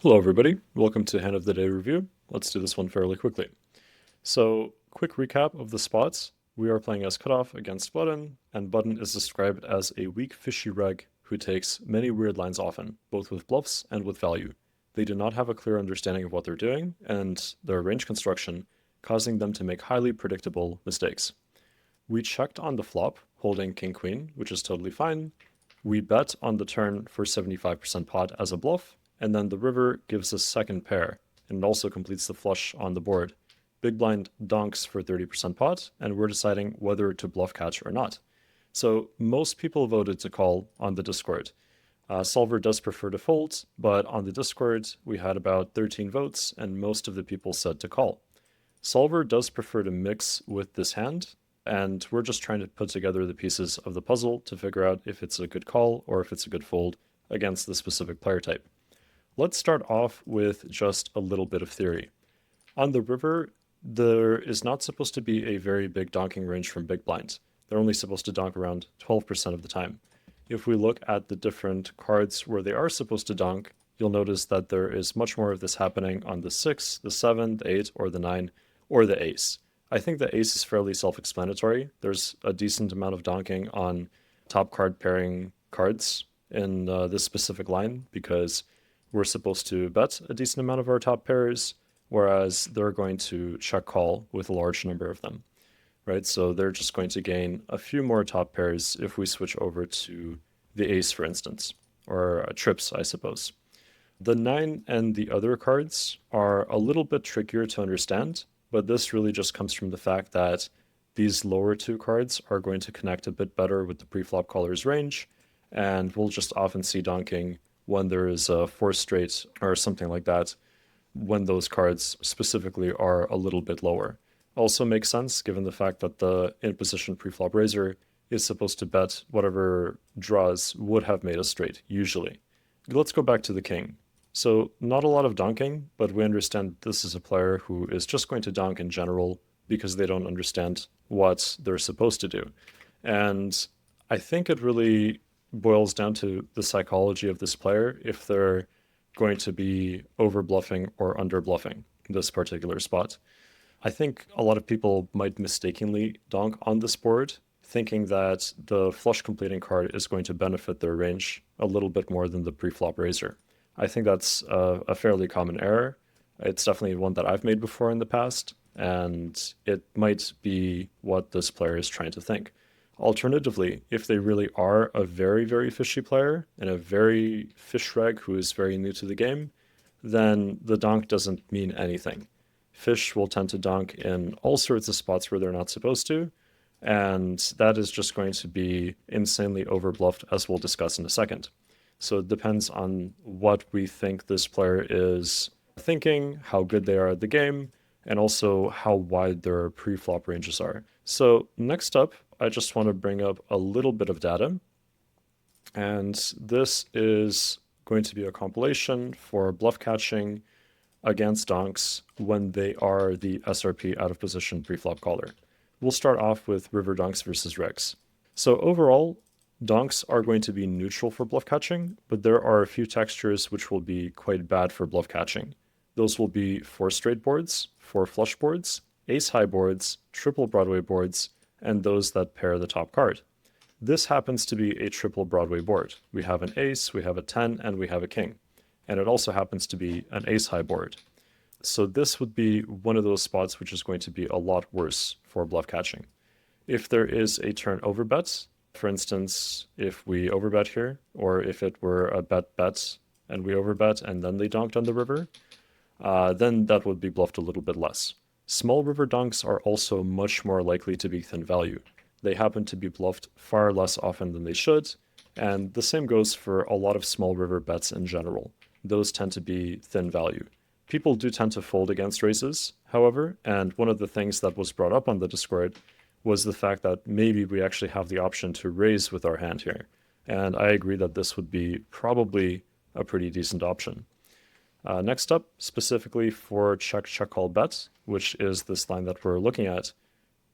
Hello, everybody. Welcome to Hand of the Day review. Let's do this one fairly quickly. So, quick recap of the spots. We are playing as Cutoff against Button, and Button is described as a weak, fishy reg who takes many weird lines often, both with bluffs and with value. They do not have a clear understanding of what they're doing, and their range construction, causing them to make highly predictable mistakes. We checked on the flop, holding King Queen, which is totally fine. We bet on the turn for 75% pot as a bluff, and then the river gives us second pair, and it also completes the flush on the board. Big blind donks for 30% pot, and we're deciding whether to bluff catch or not. So most people voted to call on the Discord. Solver does prefer to fold, but on the Discord we had about 13 votes, and most of the people said to call. Solver does prefer to mix with this hand, and we're just trying to put together the pieces of the puzzle to figure out if it's a good call or if it's a good fold against the specific player type. Let's start off with just a little bit of theory. On the river, there is not supposed to be a very big donking range from big blinds. They're only supposed to donk around 12% of the time. If we look at the different cards where they are supposed to donk, you'll notice that there is much more of this happening on the 6, the 7, the 8, or the 9, or the ace. I think the ace is fairly self-explanatory. There's a decent amount of donking on top card pairing cards in this specific line because we're supposed to bet a decent amount of our top pairs, whereas they're going to check call with a large number of them, right? So they're just going to gain a few more top pairs if we switch over to the ace, for instance, or trips, I suppose. The 9 and the other cards are a little bit trickier to understand, but this really just comes from the fact that these lower two cards are going to connect a bit better with the preflop caller's range, and we'll just often see donking when there is a 4 straight or something like that, when those cards specifically are a little bit lower. Also makes sense given the fact that the in position preflop raiser is supposed to bet whatever draws would have made a straight, usually. Let's go back to the king. So not a lot of donking, but we understand this is a player who is just going to donk in general because they don't understand what they're supposed to do. And I think it really boils down to the psychology of this player if they're going to be over bluffing or under bluffing this particular spot. I think a lot of people might mistakenly donk on this board, thinking that the flush completing card is going to benefit their range a little bit more than the preflop raiser. I think that's a fairly common error. It's definitely one that I've made before in the past, and it might be what this player is trying to think. Alternatively, if they really are a very, very fishy player and a very fish reg who is very new to the game, then the donk doesn't mean anything. Fish will tend to donk in all sorts of spots where they're not supposed to, and that is just going to be insanely overbluffed, as we'll discuss in a second. So it depends on what we think this player is thinking, how good they are at the game, and also how wide their pre-flop ranges are. So next up, I just want to bring up a little bit of data. And this is going to be a compilation for bluff catching against donks when they are the SRP out of position pre-flop caller. We'll start off with river donks versus regs. So overall, donks are going to be neutral for bluff catching, but there are a few textures which will be quite bad for bluff catching. Those will be 4 straight boards, 4 flush boards, ace high boards, triple Broadway boards, and those that pair the top card. This happens to be a triple Broadway board. We have an ace, we have a 10, and we have a king. And it also happens to be an ace high board. So this would be one of those spots which is going to be a lot worse for bluff catching. If there is a turn overbet, for instance, if we overbet here, or if it were a bet and we overbet and then they donked on the river, then that would be bluffed a little bit less. Small river donks are also much more likely to be thin value. They happen to be bluffed far less often than they should, and the same goes for a lot of small river bets in general. Those tend to be thin value. People do tend to fold against raises, however, and one of the things that was brought up on the Discord was the fact that maybe we actually have the option to raise with our hand here. And I agree that this would be probably a pretty decent option. Next up, specifically for check call bet, which is this line that we're looking at,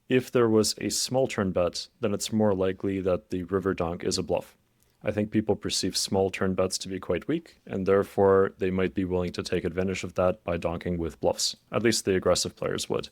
if there was a small turn bet, then it's more likely that the river donk is a bluff. I think people perceive small turn bets to be quite weak, and therefore they might be willing to take advantage of that by donking with bluffs. At least the aggressive players would.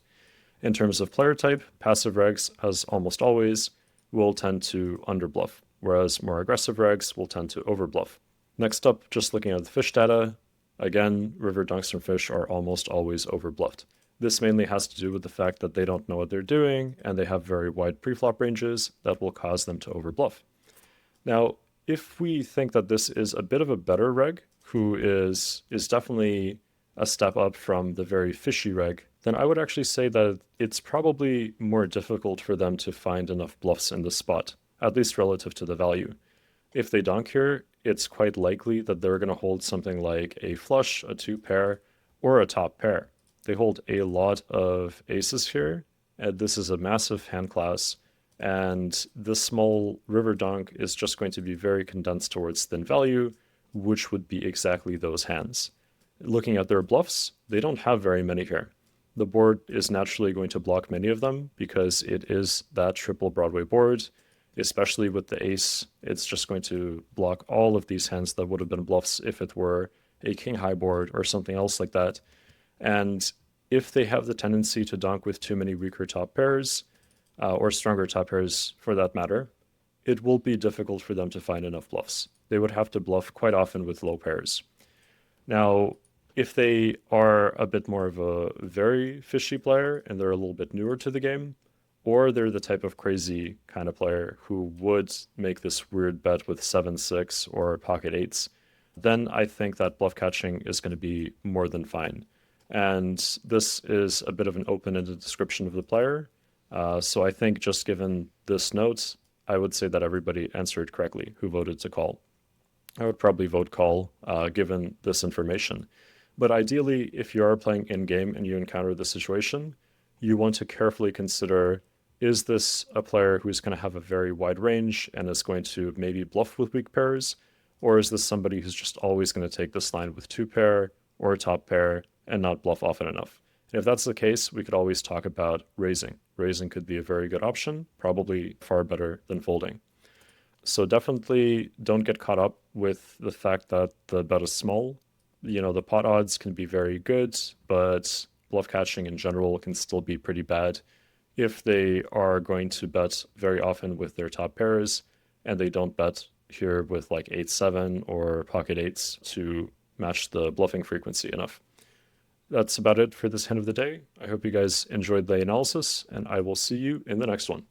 In terms of player type, passive regs, as almost always, will tend to underbluff, whereas more aggressive regs will tend to overbluff. Next up, just looking at the fish data, again, river donks from fish are almost always overbluffed. This mainly has to do with the fact that they don't know what they're doing, and they have very wide preflop ranges that will cause them to overbluff. Now, if we think that this is a bit of a better reg, who is definitely a step up from the very fishy reg, then I would actually say that it's probably more difficult for them to find enough bluffs in this spot, at least relative to the value. If they donk here, it's quite likely that they're going to hold something like a flush, a two pair, or a top pair. They hold a lot of aces here, and this is a massive hand class, and this small river donk is just going to be very condensed towards thin value, which would be exactly those hands. Looking at their bluffs, they don't have very many here. The board is naturally going to block many of them because it is that triple Broadway board, especially with the ace. It's just going to block all of these hands that would have been bluffs if it were a king high board or something else like that. And if they have the tendency to donk with too many weaker top pairs, or stronger top pairs for that matter, it will be difficult for them to find enough bluffs. They would have to bluff quite often with low pairs. Now, if they are a bit more of a very fishy player and they're a little bit newer to the game, or they're the type of crazy kind of player who would make this weird bet with 7-6 or pocket eights, then I think that bluff catching is going to be more than fine. And this is a bit of an open-ended description of the player. So I think just given this note, I would say that everybody answered correctly who voted to call. I would probably vote call given this information. But ideally, if you are playing in-game and you encounter this situation, you want to carefully consider, is this a player who's going to have a very wide range and is going to maybe bluff with weak pairs? Or is this somebody who's just always going to take this line with two pair or a top pair and not bluff often enough? And if that's the case, we could always talk about raising. Raising could be a very good option, probably far better than folding. So definitely don't get caught up with the fact that the bet is small. You know, the pot odds can be very good, but bluff catching in general can still be pretty bad if they are going to bet very often with their top pairs and they don't bet here with like 8-7 or pocket eights to match the bluffing frequency enough. That's about it for this hand of the day. I hope you guys enjoyed the analysis, and I will see you in the next one.